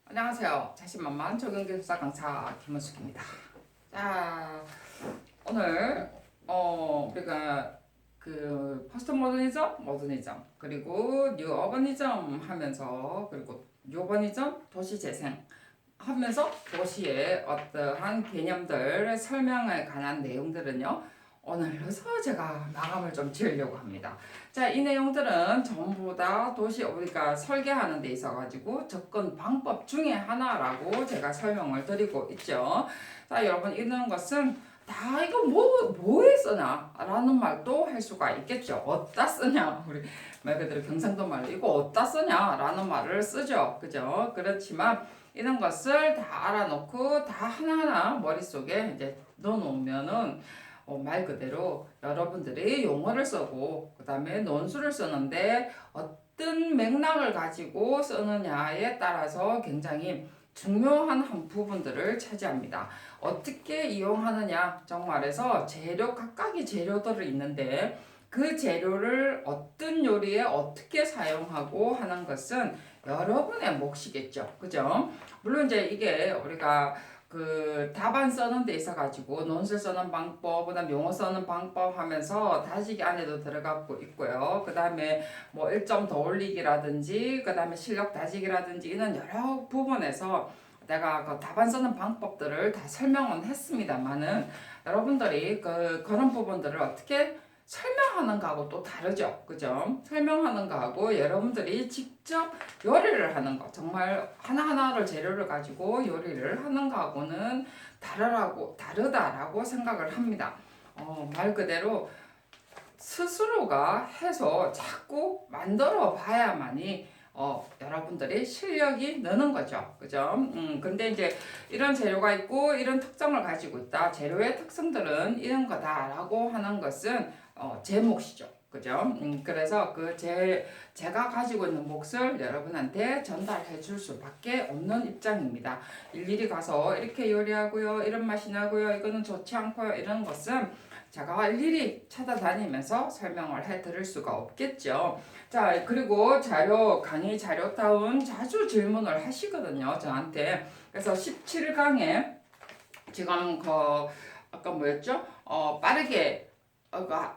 안녕하세요. 자신만만 적용기술사 강사 김은숙입니다. 자, 오늘 우리가 그 포스트 모더니즘, 그리고 뉴 어버니즘 하면서 그리고 뉴 어버니즘 도시 재생 하면서 도시의 어떠한 개념들 설명에 관한 내용들은요. 오늘로서 제가 마감을 좀 지으려고 합니다. 자, 이 내용들은 전부 다 도시 우리가 설계하는 데 있어 가지고 접근 방법 중에 하나라고 제가 설명을 드리고 있죠. 자, 여러분 이런 것은 다 이거 뭐에 쓰냐 라는 말도 할 수가 있겠죠. 어디다 쓰냐, 우리 말 그대로 경상도 말로 이거 어디다 쓰냐 라는 말을 쓰죠. 그죠? 그렇지만 이런 것을 다 알아놓고 다 하나하나 머릿속에 이제 넣어놓으면은 말 그대로 여러분들이 용어를 쓰고 그 다음에 논술을 쓰는데 어떤 맥락을 가지고 쓰느냐에 따라서 굉장히 중요한 한 부분들을 차지합니다. 어떻게 이용하느냐, 정말해서 각각의 재료들이 있는데 그 재료를 어떤 요리에 어떻게 사용하고 하는 것은 여러분의 몫이겠죠. 그죠? 물론 이제 이게 우리가 그 답안 써는 데 있어 가지고 논술 써는 방법, 그다음 용어 써는 방법 하면서 다시기 안에도 들어가고 있고요. 그다음에 뭐 1점 더 올리기라든지 그다음에 실력 다지기라든지 이런 여러 부분에서 내가 그 답안 쓰는 방법들을 다 설명은 했습니다만은 여러분들이 그런 부분들을 어떻게 설명하는 거하고 또 다르죠. 그죠? 설명하는 거하고 여러분들이 직접 요리를 하는 거, 정말 하나하나를 재료를 가지고 요리를 하는 거하고는 다르다라고 생각을 합니다. 말 그대로 스스로가 해서 자꾸 만들어 봐야만이 여러분들이 실력이 느는 거죠. 그죠? 근데 이제 이런 재료가 있고 이런 특성을 가지고 있다. 재료의 특성들은 이런 거다라고 하는 것은 제 몫이죠. 그죠? 그래서 제가 가지고 있는 몫을 여러분한테 전달해 줄 수밖에 없는 입장입니다. 일일이 가서 이렇게 요리하고요, 이런 맛이 나고요, 이거는 좋지 않고요, 이런 것은 제가 일일이 찾아다니면서 설명을 해 드릴 수가 없겠죠. 자, 그리고 강의 자료다운 자주 질문을 하시거든요, 저한테. 그래서 17강에 지금 아까 뭐였죠? 빠르게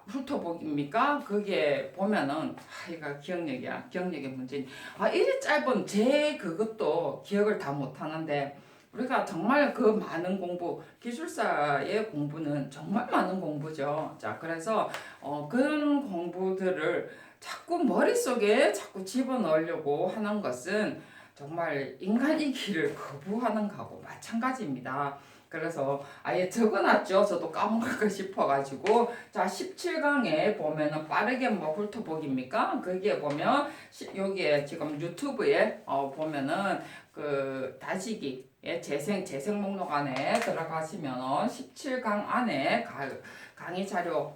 훑어보기입니까? 그게 보면은 이거 기억력의 문제니. 이리 짧은 그것도 기억을 다 못하는데 우리가 정말 그 많은 공부, 기술사의 공부는 정말 많은 공부죠. 자, 그래서 그런 공부들을 자꾸 머릿속에 자꾸 집어넣으려고 하는 것은 정말 인간이기를 거부하는 거하고 마찬가지입니다. 그래서 아예 적어놨죠. 저도 까먹을까 싶어가지고. 자, 17강에 보면은 빠르게 뭐 훑어보기입니까? 거기에 보면, 여기에 지금 유튜브에 보면은 그 다지기의 재생 목록 안에 들어가시면은 17강 안에 강의 자료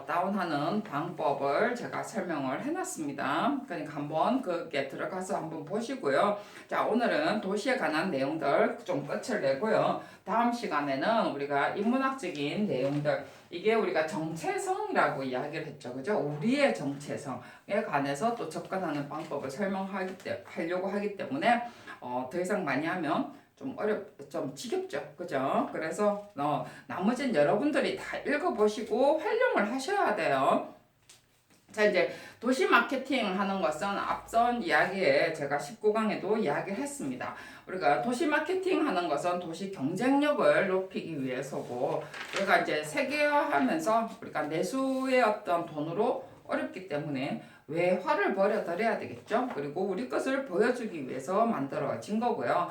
다운하는 방법을 제가 설명을 해놨습니다. 그러니까 한번 거기에 들어가서 한번 보시고요. 자, 오늘은 도시에 관한 내용들 좀 끝을 내고요. 다음 시간에는 우리가 인문학적인 내용들, 이게 우리가 정체성이라고 이야기를 했죠. 그죠? 우리의 정체성에 관해서 또 접근하는 방법을 하려고 하기 때문에 더 이상 많이 하면 좀 지겹죠. 그죠? 그래서 나머지는 여러분들이 다 읽어보시고 활용을 하셔야 돼요. 자, 이제 도시 마케팅 하는 것은 앞선 이야기에 제가 19강에도 이야기를 했습니다. 우리가 도시 마케팅 하는 것은 도시 경쟁력을 높이기 위해서고, 우리가 이제 세계화하면서 우리가 내수의 어떤 돈으로 어렵기 때문에 외화를 벌여들여야 되겠죠. 그리고 우리 것을 보여주기 위해서 만들어진 거고요.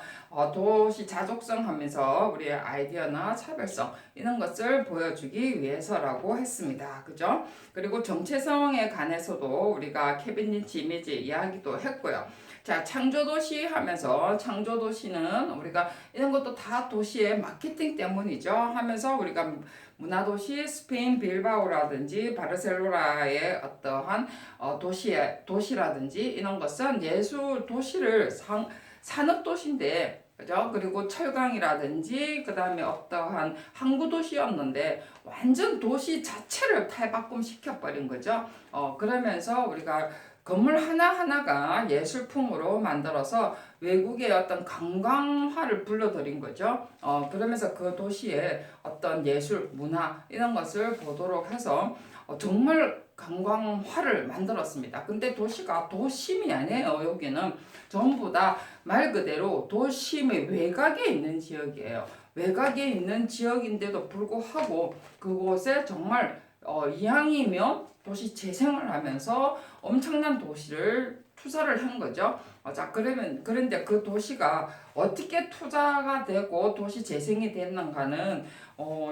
도시 자족성 하면서 우리의 아이디어나 차별성 이런 것을 보여주기 위해서라고 했습니다. 그죠? 그리고 정체성에 관해서도 우리가 케빈 린치 이미지 이야기도 했고요. 자, 창조도시 하면서 창조도시는 우리가 이런 것도 다 도시의 마케팅 때문이죠. 하면서 우리가 문화도시 스페인 빌바오라든지 바르셀로나의 어떠한 도시라든지 이런 것은 예술 도시를 산업도시인데, 그죠? 그리고 철강이라든지 그 다음에 어떠한 항구 도시였는데 완전 도시 자체를 탈바꿈 시켜버린 거죠. 그러면서 우리가 건물 하나하나가 예술품으로 만들어서 외국의 어떤 관광화를 불러들인 거죠. 그러면서 그 도시의 어떤 예술, 문화 이런 것을 보도록 해서 정말 관광화를 만들었습니다. 근데 도시가 도심이 아니에요. 여기는 전부 다 말 그대로 도심의 외곽에 있는 지역이에요. 외곽에 있는 지역인데도 불구하고 그곳에 정말 이왕이면 도시 재생을 하면서 엄청난 도시를 투자를 한 거죠. 자, 그런데 그 도시가 어떻게 투자가 되고 도시 재생이 됐는가는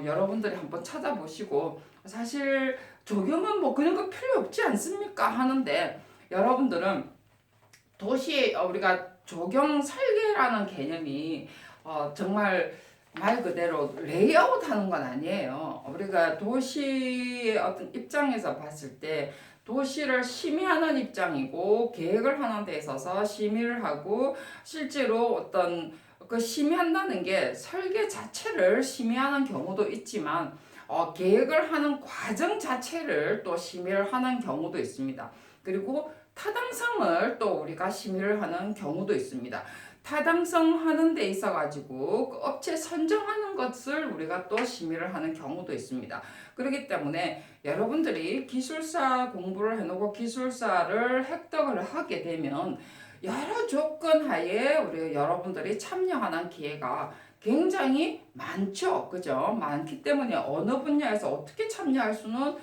여러분들이 한번 찾아보시고, 사실 조경은 뭐 그런 거 필요 없지 않습니까? 하는데, 여러분들은 도시 우리가 조경 설계라는 개념이 정말 말 그대로 레이아웃 하는 건 아니에요. 우리가 도시의 어떤 입장에서 봤을 때 도시를 심의하는 입장이고, 계획을 하는 데 있어서 심의를 하고, 실제로 어떤 그 심의한다는 게 설계 자체를 심의하는 경우도 있지만 계획을 하는 과정 자체를 또 심의를 하는 경우도 있습니다. 그리고 타당성을 또 우리가 심의를 하는 경우도 있습니다. 타당성 하는 데 있어 가지고 그 업체 선정하는 것을 우리가 또 심의를 하는 경우도 있습니다. 그렇기 때문에 여러분들이 기술사 공부를 해놓고 기술사를 획득을 하게 되면 여러 조건 하에 우리 여러분들이 참여하는 기회가 굉장히 많죠. 그죠? 많기 때문에 어느 분야에서 어떻게 참여할 수는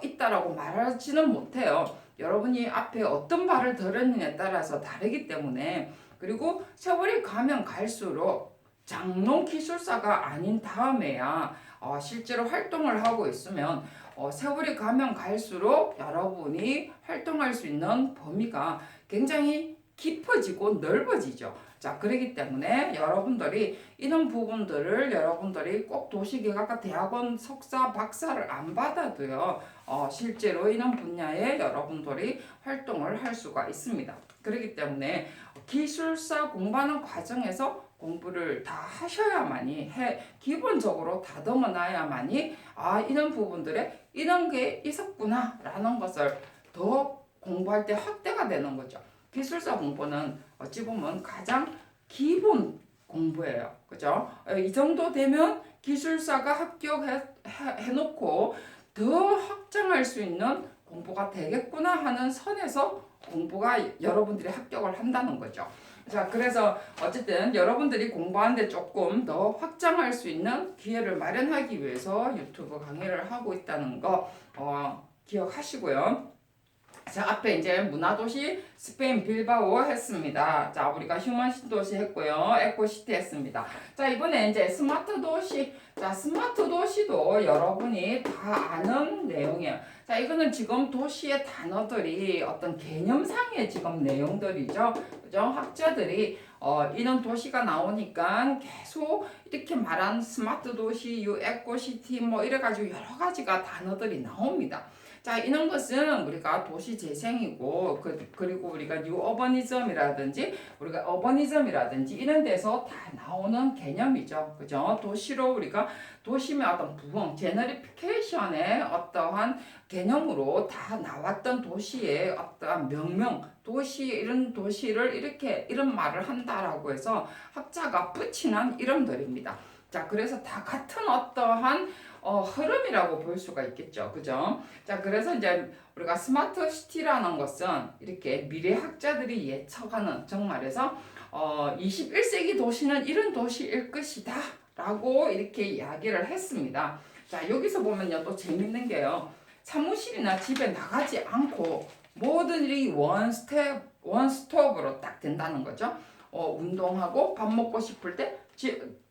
있다라고 말하지는 못해요. 여러분이 앞에 어떤 말을 들었느냐에 따라서 다르기 때문에, 그리고 세월이 가면 갈수록 장롱 기술사가 아닌 다음에야 실제로 활동을 하고 있으면 세월이 가면 갈수록 여러분이 활동할 수 있는 범위가 굉장히 깊어지고 넓어지죠. 자, 그렇기 때문에 여러분들이 이런 부분들을 여러분들이 꼭 도시계획학과 대학원 석사, 박사를 안 받아도요, 실제로 이런 분야에 여러분들이 활동을 할 수가 있습니다. 그렇기 때문에 기술사 공부하는 과정에서 공부를 다 하셔야만이 기본적으로 다듬어 놔야만이 이런 부분들에 이런 게 있었구나 라는 것을 더 공부할 때 확대가 되는 거죠. 기술사 공부는 어찌 보면 가장 기본 공부예요. 그죠? 이 정도 되면 기술사가 합격해놓고 더 확장할 수 있는 공부가 되겠구나 하는 선에서 공부가 여러분들이 합격을 한다는 거죠. 자, 그래서 어쨌든 여러분들이 공부하는데 조금 더 확장할 수 있는 기회를 마련하기 위해서 유튜브 강의를 하고 있다는 거 기억하시고요. 자, 앞에 이제 문화도시 스페인 빌바오 했습니다. 자, 우리가 휴먼 도시 했고요. 에코시티 했습니다. 자, 이번에 이제 스마트 도시. 자, 스마트 도시도 여러분이 다 아는 내용이에요. 자, 이거는 지금 도시의 단어들이 어떤 개념상의 지금 내용들이죠. 그죠? 학자들이 이런 도시가 나오니까 계속 이렇게 말한 스마트 도시, 에코시티 뭐 이래가지고 여러 가지가 단어들이 나옵니다. 자, 이런 것은 우리가 도시 재생이고, 그리고 우리가 뉴 어버니즘이라든지, 우리가 어버니즘이라든지 이런 데서 다 나오는 개념이죠. 그죠? 도시로 우리가 도심의 어떤 부흥, 제너리피케이션의 어떠한 개념으로 다 나왔던 도시의 어떠한 명명, 이런 도시를 이런 말을 한다라고 해서 학자가 붙이는 이름들입니다. 자, 그래서 다 같은 어떠한 흐름이라고 볼 수가 있겠죠. 그죠? 자, 그래서 이제 우리가 스마트 시티라는 것은 이렇게 미래학자들이 예측하는, 정말에서 21세기 도시는 이런 도시일 것이다 라고 이렇게 이야기를 했습니다. 자, 여기서 보면요, 또 재밌는 게요, 사무실이나 집에 나가지 않고 모든 일이 원스톱으로 딱 된다는 거죠. 운동하고 밥 먹고 싶을 때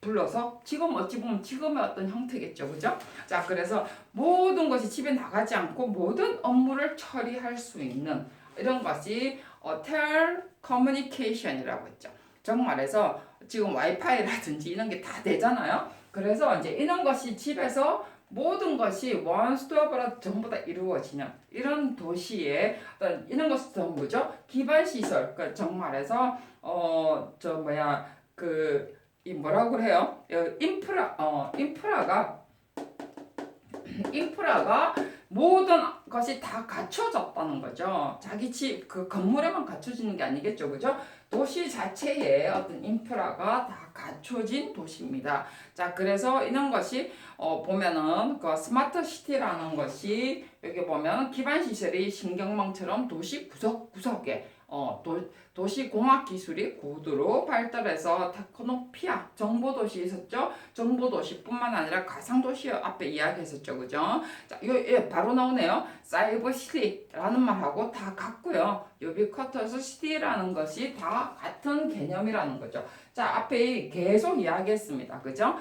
불러서, 지금 어찌 보면 지금의 어떤 형태겠죠. 그죠? 자, 그래서 모든 것이 집에 나가지 않고 모든 업무를 처리할 수 있는 이런 것이 텔커뮤니케이션이라고 했죠. 정말해서 지금 와이파이라든지 이런 게 다 되잖아요. 그래서 이제 이런 것이 집에서 모든 것이 원스톱으로 전부 다 이루어지는 이런 도시에 이런 것은 전부죠. 기반 시설, 그 정말해서 이 뭐라고 그래요? 인프라가 모든 것이 다 갖춰졌다는 거죠. 자기 집 그 건물에만 갖춰지는 게 아니겠죠, 그죠? 도시 자체에 어떤 인프라가 다 갖춰진 도시입니다. 자, 그래서 이런 것이 보면은 그 스마트 시티라는 것이 여기 보면 기반 시설이 신경망처럼 도시 구석구석에 도시 공학 기술이 고도로 발달해서 테크노피아 정보도시 있었죠. 정보도시뿐만 아니라 가상도시 앞에 이야기했었죠, 그죠? 자, 바로 나오네요. 사이버 시티라는 말하고 다 같고요. 유비쿼터스 시티라는 것이 다 같은 개념이라는 거죠. 자, 앞에 계속 이야기했습니다, 그죠?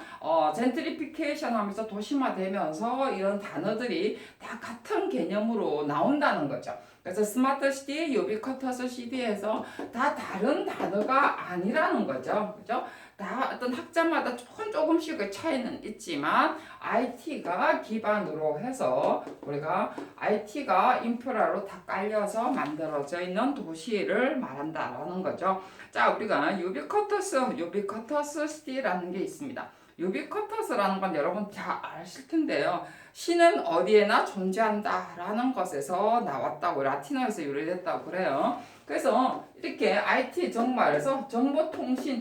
젠트리피케이션 하면서 도시화되면서 이런 단어들이 다 같은 개념으로 나온다는 거죠. 그래서 스마트 시티, 유비쿼터스 시티에서 다 다른 단어가 아니라는 거죠. 그죠? 다 어떤 학자마다 조금씩의 차이는 있지만 IT가 기반으로 해서 우리가 IT가 인프라로 다 깔려서 만들어져 있는 도시를 말한다라는 거죠. 자, 우리가 유비쿼터스 시티라는 게 있습니다. 유비쿼터스라는 건 여러분 다 아실 텐데요. 시는 어디에나 존재한다라는 것에서 나왔다고 라틴어에서 유래됐다고 그래요. 그래서 이렇게 IT 정말에서 정보통신이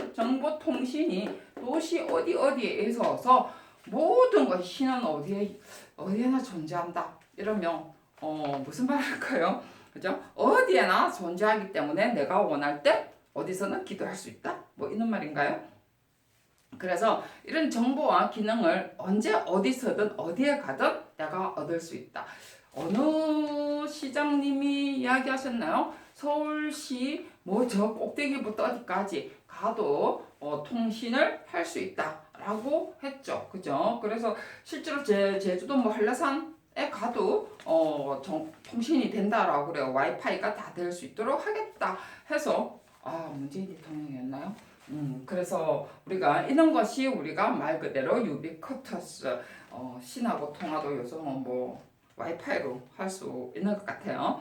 도시 어디에 있어서 모든 것이 시는 어디에나 존재한다. 이러면 무슨 말일까요? 그죠? 어디에나 존재하기 때문에 내가 원할 때 어디서는 기도할 수 있다. 뭐 이런 말인가요? 그래서 이런 정보와 기능을 언제 어디서든 어디에 가든 내가 얻을 수 있다. 어느 시장님이 이야기하셨나요? 서울시 뭐 저 꼭대기부터 어디까지 가도 통신을 할 수 있다라고 했죠. 그죠? 그래서 실제로 제주도 뭐 한라산에 가도 통신이 된다라고 그래요. 와이파이가 다 될 수 있도록 하겠다 해서 문재인 대통령이었나요? 그래서 우리가 이런 것이 우리가 말 그대로 유비쿼터스 신하고 통화도 요즘은 뭐 와이파이로 할 수 있는 것 같아요.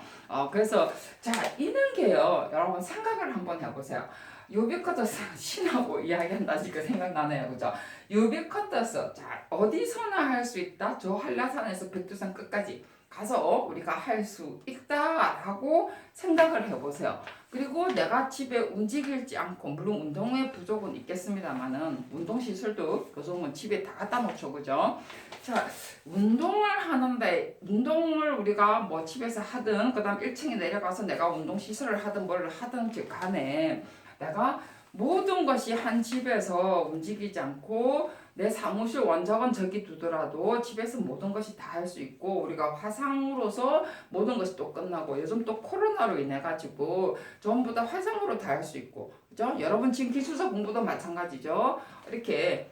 그래서 자 이런 게요 여러분 생각을 한번 해보세요. 유비쿼터스 신하고 이야기한다 지금 생각나네요, 그죠? 유비쿼터스 자 어디서나 할 수 있다. 저 한라산에서 백두산 끝까지 가서 우리가 할 수 있다라고 생각을 해보세요. 그리고 내가 집에 움직이지 않고 물론 운동의 부족은 있겠습니다만은 운동시설도 요즘은 집에 다 갖다 놓죠, 그죠? 자, 운동을 하는데 운동을 우리가 뭐 집에서 하든 그다음 1층에 내려가서 내가 운동시설을 하든 뭘 하든 간에 내가 모든 것이 한 집에서 움직이지 않고 내 사무실 원작은 저기 두더라도 집에서 모든 것이 다 할 수 있고 우리가 화상으로서 모든 것이 또 끝나고 요즘 또 코로나로 인해 가지고 전부 다 화상으로 다 할 수 있고 그죠? 여러분 지금 기술서 공부도 마찬가지죠. 이렇게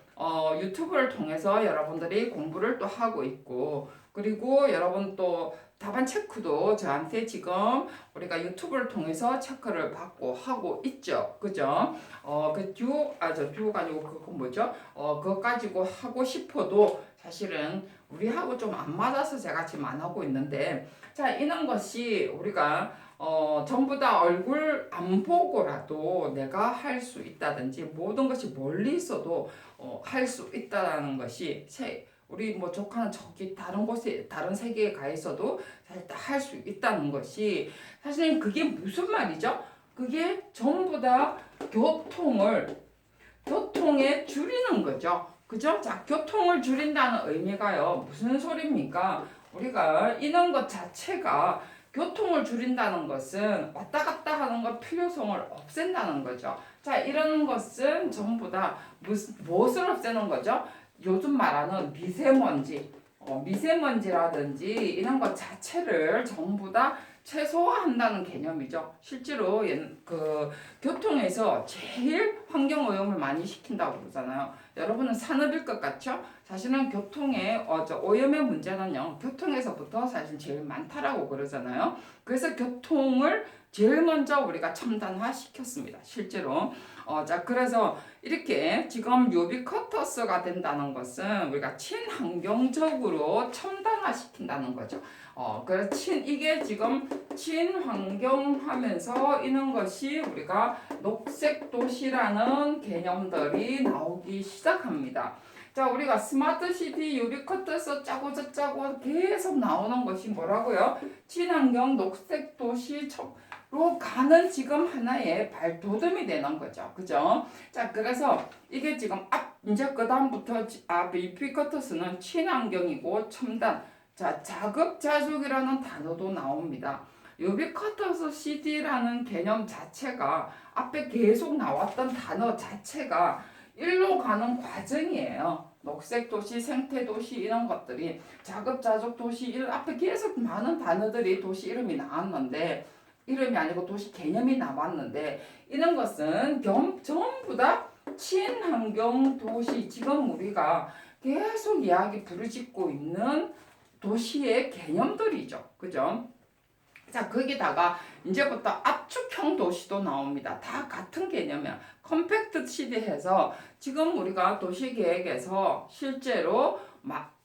유튜브를 통해서 여러분들이 공부를 또 하고 있고 그리고 여러분 또 답안 체크도 저한테 지금 우리가 유튜브를 통해서 체크를 받고 하고 있죠. 그죠? 듀오가 아니고 그거 뭐죠? 그거 가지고 하고 싶어도 사실은 우리하고 좀 안 맞아서 제가 지금 안 하고 있는데 자, 이런 것이 우리가 전부 다 얼굴 안 보고라도 내가 할 수 있다든지 모든 것이 멀리 있어도 할 수 있다는 것이 우리 뭐 조카는 저기 다른 곳에 다른 세계에 가 있어도 사실 다 할 수 있다는 것이 사실 그게 무슨 말이죠? 그게 전부 다 교통에 줄이는 거죠. 그죠? 자, 교통을 줄인다는 의미가요. 무슨 소리입니까? 우리가 이런 것 자체가 교통을 줄인다는 것은 왔다 갔다 하는 것 필요성을 없앤다는 거죠. 자, 이런 것은 전부 다 무엇을 없애는 거죠? 요즘 말하는 미세먼지라든지 이런 것 자체를 전부 다 최소화한다는 개념이죠. 실제로 교통에서 제일 환경 오염을 많이 시킨다고 그러잖아요. 여러분은 산업일 것 같죠? 사실은 교통의 오염의 문제는요. 교통에서부터 사실 제일 많다라고 그러잖아요. 그래서 교통을 제일 먼저 우리가 첨단화 시켰습니다. 실제로. 자, 그래서 이렇게 지금 유비쿼터스가 된다는 것은 우리가 친환경적으로 첨단화 시킨다는 거죠. 그래서 이게 지금 친환경 하면서 이런 것이 우리가 녹색 도시라는 개념들이 나오기 시작합니다. 자, 우리가 스마트 시티 유비쿼터스 짜고 짜고 계속 나오는 것이 뭐라고요? 친환경 녹색 도시로 가는 지금 하나의 발돋움이 되는 거죠. 그죠? 자, 그래서 이게 지금 이제 그다음부터 유비쿼터스는 친환경이고 첨단, 자, 자급자족이라는 단어도 나옵니다. 유비쿼터스 시티라는 개념 자체가 앞에 계속 나왔던 단어 자체가 일로 가는 과정이에요. 녹색 도시, 생태 도시 이런 것들이 자급자족 도시 이런 앞에 계속 많은 단어들이 도시 이름이 나왔는데 이름이 아니고 도시 개념이 나왔는데 이런 것은 전부 다 친환경 도시 지금 우리가 계속 이야기 부르짖고 있는 도시의 개념들이죠. 그죠? 자, 거기다가 이제부터 압축형 도시도 나옵니다. 다 같은 개념이야. 컴팩트 시티에서 지금 우리가 도시계획에서 실제로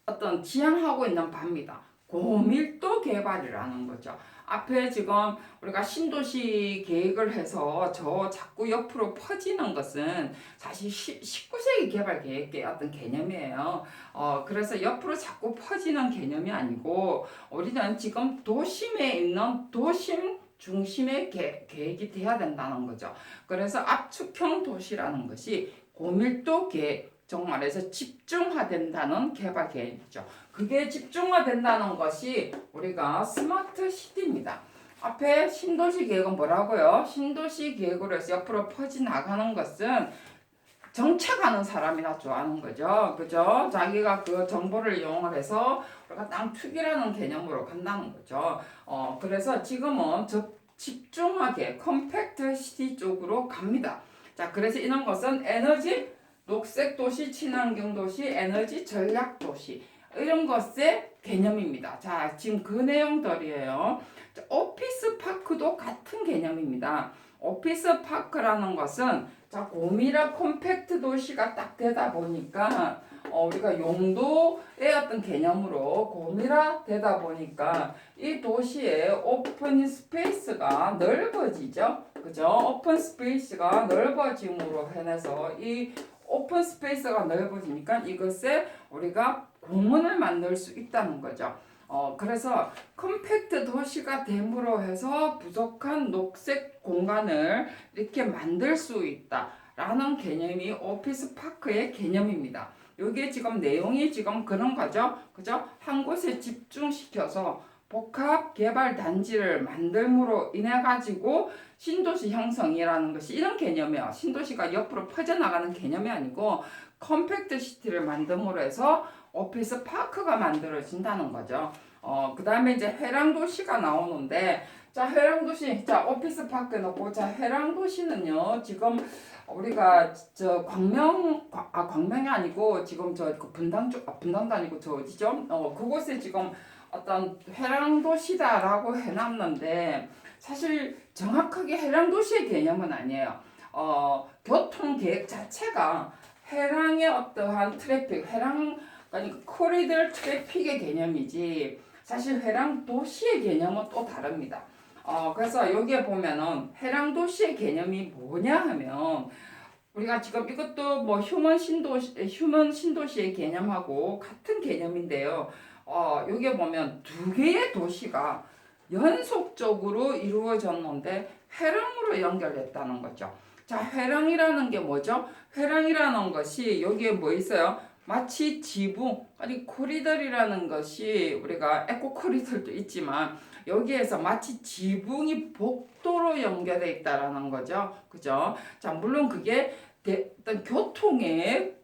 어떤 지향하고 있는 바입니다. 고밀도 개발이라는 거죠. 앞에 지금 우리가 신도시 계획을 해서 저 자꾸 옆으로 퍼지는 것은 사실 19세기 개발 계획의 어떤 개념이에요. 그래서 옆으로 자꾸 퍼지는 개념이 아니고 우리는 지금 도심에 있는 도심 중심의 계획이 돼야 된다는 거죠. 그래서 압축형 도시라는 것이 고밀도 계획, 정말해서 집중화된다는 개발 계획이죠. 그게 집중화된다는 것이 우리가 스마트 시티입니다. 앞에 신도시 계획은 뭐라고요? 신도시 계획으로 해서 옆으로 퍼져나가는 것은 정착하는 사람이나 좋아하는 거죠. 그죠? 자기가 그 정보를 이용을 해서 우리가 땅 투기라는 개념으로 간다는 거죠. 그래서 지금은 집중하게 컴팩트 시티 쪽으로 갑니다. 자, 그래서 이런 것은 에너지, 녹색 도시, 친환경 도시, 에너지 전략 도시 이런 것의 개념입니다. 자, 지금 그 내용들이에요. 자, 오피스 파크도 같은 개념입니다. 오피스 파크라는 것은 자, 고밀화 컴팩트 도시가 딱 되다 보니까 우리가 용도의 어떤 개념으로 고밀화 되다 보니까 이 도시의 오픈 스페이스가 넓어지죠. 그죠? 오픈 스페이스가 넓어짐으로 해서 이 오픈 스페이스가 넓어지니까 이것에 우리가 공원을 만들 수 있다는 거죠. 그래서 컴팩트 도시가 됨으로 해서 부족한 녹색 공간을 이렇게 만들 수 있다라는 개념이 오피스 파크의 개념입니다. 이게 지금 내용이 지금 그런 거죠. 그죠? 한 곳에 집중시켜서 복합 개발 단지를 만들므로 인해 가지고 신도시 형성이라는 것이 이런 개념이에요. 신도시가 옆으로 퍼져나가는 개념이 아니고 컴팩트 시티를 만듦으로 해서 오피스 파크가 만들어진다는 거죠. 그 다음에 이제 회랑도시가 나오는데, 자, 회랑도시, 자, 오피스 파크 놓고, 자, 회랑도시는요, 지금 우리가 광명이 아니고, 지금 그 분당 쪽, 분당도 아니고, 저 어디죠? 그곳에 지금 어떤 회랑도시다라고 해놨는데, 사실 정확하게 회랑도시의 개념은 아니에요. 교통계획 자체가 회랑의 어떠한 트래픽, 그러니까 코리들 트래픽의 개념이지 사실 회랑 도시의 개념은 또 다릅니다. 그래서 여기에 보면은 회랑 도시의 개념이 뭐냐 하면 우리가 지금 이것도 뭐 휴먼 신도시의 개념하고 같은 개념인데요. 여기에 보면 두 개의 도시가 연속적으로 이루어졌는데 회랑으로 연결됐다는 거죠. 자, 회랑이라는 게 뭐죠? 회랑이라는 것이 여기에 뭐 있어요? 마치 지붕, 아니 코리돌이라는 것이 우리가 에코 코리돌도 있지만 여기에서 마치 지붕이 복도로 연결되어 있다라는 거죠. 그죠? 자, 물론 그게 어떤 교통의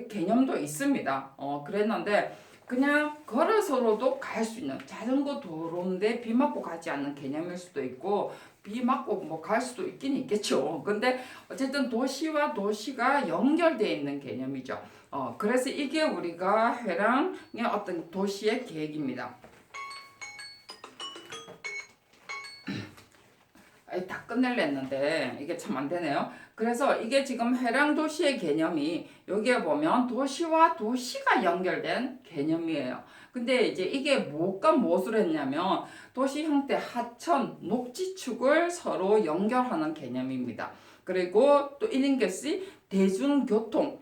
개념도 있습니다. 그랬는데 그냥 걸어서로도 갈 수 있는 자전거 도로인데 비 맞고 가지 않는 개념일 수도 있고 비 맞고 뭐 갈 수도 있긴 있겠죠. 근데 어쨌든 도시와 도시가 연결되어 있는 개념이죠. 그래서 이게 우리가 회랑의 어떤 도시의 계획입니다. 다 끝낼려 했는데 이게 참 안 되네요. 그래서 이게 지금 회랑 도시의 개념이 여기에 보면 도시와 도시가 연결된 개념이에요. 근데 이제 이게 무엇과 무엇을 했냐면 도시 형태 하천, 녹지축을 서로 연결하는 개념입니다. 그리고 또 이런 것이 대중교통,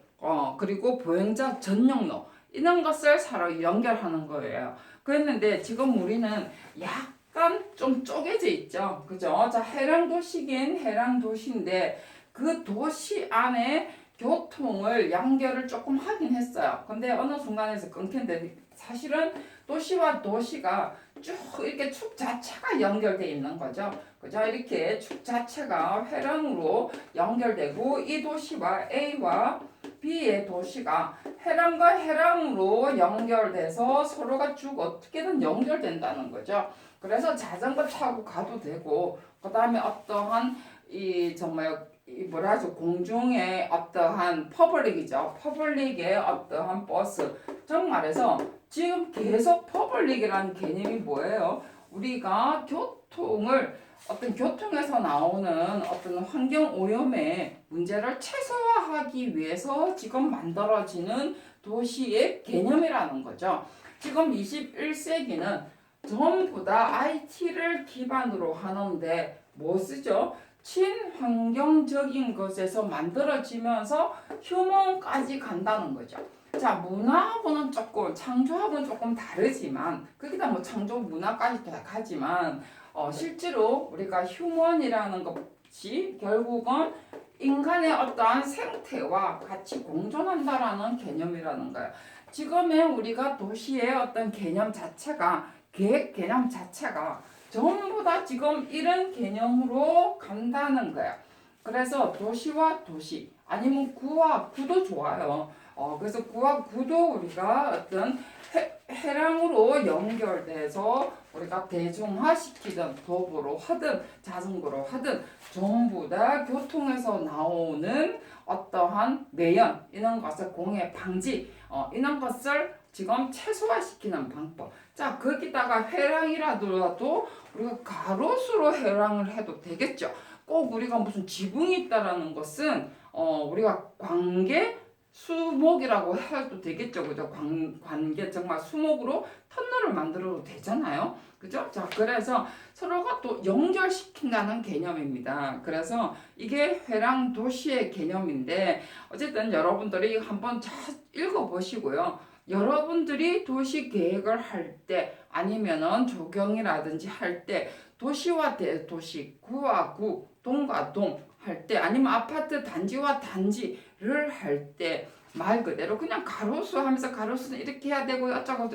그리고 보행자 전용로 이런 것을 서로 연결하는 거예요. 그랬는데 지금 우리는 약간 좀 쪼개져 있죠. 그죠? 자, 해랑 도시긴 해랑 도시인데 그 도시 안에 교통을 연결을 조금 하긴 했어요. 근데 어느 순간에서 끊긴데 사실은 도시와 도시가 쭉 이렇게 축 자체가 연결돼 있는 거죠. 그죠? 이렇게 축 자체가 회랑으로 연결되고 이 도시와 A와 B의 도시가 해랑과 해랑으로 연결돼서 서로가 쭉 어떻게든 연결된다는 거죠. 그래서 자전거 타고 가도 되고 그 다음에 어떠한 이 정말 이 뭐라 하죠? 공중의 어떠한 퍼블릭이죠. 퍼블릭의 어떠한 버스. 정말해서 지금 계속 퍼블릭이라는 개념이 뭐예요? 우리가 교통을 어떤 교통에서 나오는 어떤 환경 오염의 문제를 최소화하기 위해서 지금 만들어지는 도시의 개념이라는 거죠. 지금 21세기는 전부 다 IT를 기반으로 하는데 뭐 쓰죠? 친환경적인 것에서 만들어지면서 휴먼까지 간다는 거죠. 자, 문화하고는 조금, 창조하고는 조금 다르지만, 거기다 뭐 창조 문화까지 다 가지만, 실제로 우리가 휴먼이라는 것이 결국은 인간의 어떠한 생태와 같이 공존한다라는 개념이라는 거예요. 지금의 우리가 도시의 어떤 개념 자체가, 계획 개념 자체가 전부 다 지금 이런 개념으로 간다는 거예요. 그래서 도시와 도시, 아니면 구와 구도 좋아요. 그래서 구와 구도 우리가 어떤 해랑으로 연결돼서 우리가 대중화시키든 도보로 하든 자전거로 하든 전부 다 교통에서 나오는 어떠한 매연 이런 것을 공해 방지 이런 것을 지금 최소화시키는 방법. 자, 거기다가 회랑이라도 우리가 가로수로 회랑을 해도 되겠죠. 꼭 우리가 무슨 지붕이 있다라는 것은 우리가 관계 수목이라고 해도 되겠죠. 그죠? 관계 정말 수목으로 터널을 만들어도 되잖아요. 그죠? 자, 그래서 서로가 또 연결시킨다는 개념입니다. 그래서 이게 회랑 도시의 개념인데 어쨌든 여러분들이 한번 잘 읽어보시고요. 여러분들이 도시 계획을 할 때 아니면은 조경이라든지 할 때 도시와 대도시, 구와 구, 동과 동 할 때 아니면 아파트 단지와 단지를 할 때 말 그대로 그냥 가로수 하면서 가로수는 이렇게 해야 되고 어쩌고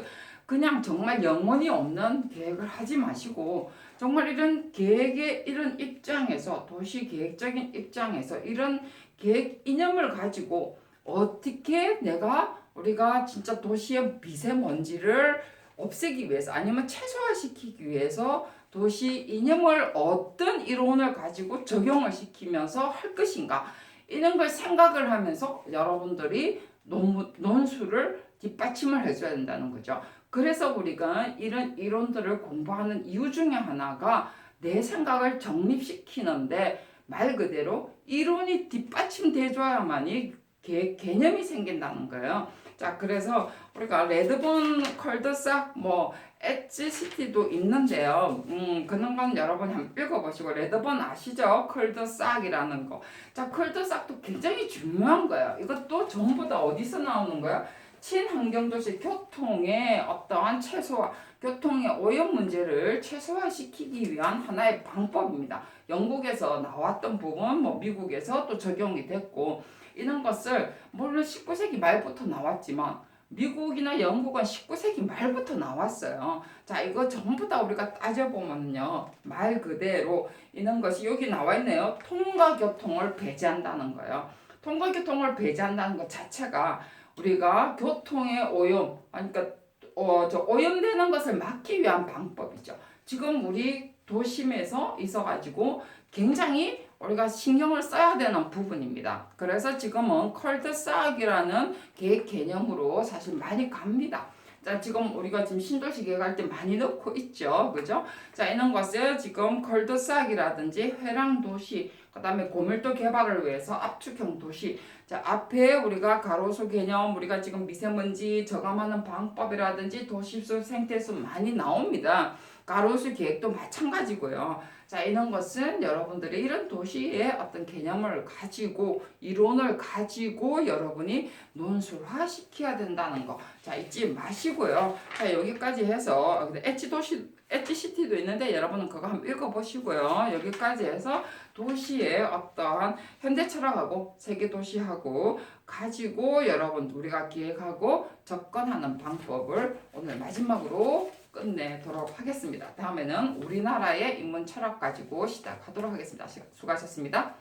그냥 정말 영혼이 없는 계획을 하지 마시고 정말 이런 계획의 이런 입장에서 도시 계획적인 입장에서 이런 계획 이념을 가지고 어떻게 우리가 진짜 도시의 미세먼지를 없애기 위해서 아니면 최소화시키기 위해서 도시 이념을 어떤 이론을 가지고 적용을 시키면서 할 것인가 이런 걸 생각을 하면서 여러분들이 논술을 뒷받침을 해줘야 된다는 거죠. 그래서 우리가 이런 이론들을 공부하는 이유 중에 하나가 내 생각을 정립시키는데 말 그대로 이론이 뒷받침돼줘야만이 개념이 생긴다는 거예요. 자, 그래서 우리가 레드본 컬드삭 엣지시티도 있는데요. 그런 건 여러분이 한번 읽어보시고 레드본 아시죠? 컬드삭이라는 거. 자, 컬드삭도 굉장히 중요한 거예요. 이것도 전부 다 어디서 나오는 거예요? 친환경도시 교통의 어떠한 교통의 오염 문제를 최소화시키기 위한 하나의 방법입니다. 영국에서 나왔던 부분, 미국에서 또 적용이 됐고, 이런 것을 물론 19세기 말부터 나왔지만 미국이나 영국은 19세기 말부터 나왔어요. 자, 이거 전부 다 우리가 따져보면요. 말 그대로 이런 것이 여기 나와 있네요. 통과교통을 배제한다는 거예요. 통과교통을 배제한다는 것 자체가 우리가 교통의 오염, 그러니까 오염되는 것을 막기 위한 방법이죠. 지금 우리 도심에서 있어가지고 굉장히 우리가 신경을 써야 되는 부분입니다. 그래서 지금은 컬드삭이라는 계획 개념으로 사실 많이 갑니다. 자, 지금 우리가 지금 신도시 계획할 때 많이 넣고 있죠. 그죠? 자, 이런 것을 지금 컬드삭이라든지 회랑도시, 그 다음에 고밀도 개발을 위해서 압축형 도시. 자, 앞에 우리가 가로수 개념, 우리가 지금 미세먼지 저감하는 방법이라든지 도시수 생태수 많이 나옵니다. 가로수 계획도 마찬가지고요. 자, 이런 것은 여러분들이 이런 도시의 어떤 개념을 가지고 이론을 가지고 여러분이 논술화 시켜야 된다는 거. 자, 잊지 마시고요. 자, 여기까지 해서 엣지시티도 있는데 여러분은 그거 한번 읽어보시고요. 여기까지 해서 도시의 어떤 현대 철학하고 세계 도시하고 가지고 여러분 우리가 기획하고 접근하는 방법을 오늘 마지막으로 끝내도록 하겠습니다. 다음에는 우리나라의 인문 철학 가지고 시작하도록 하겠습니다. 수고하셨습니다.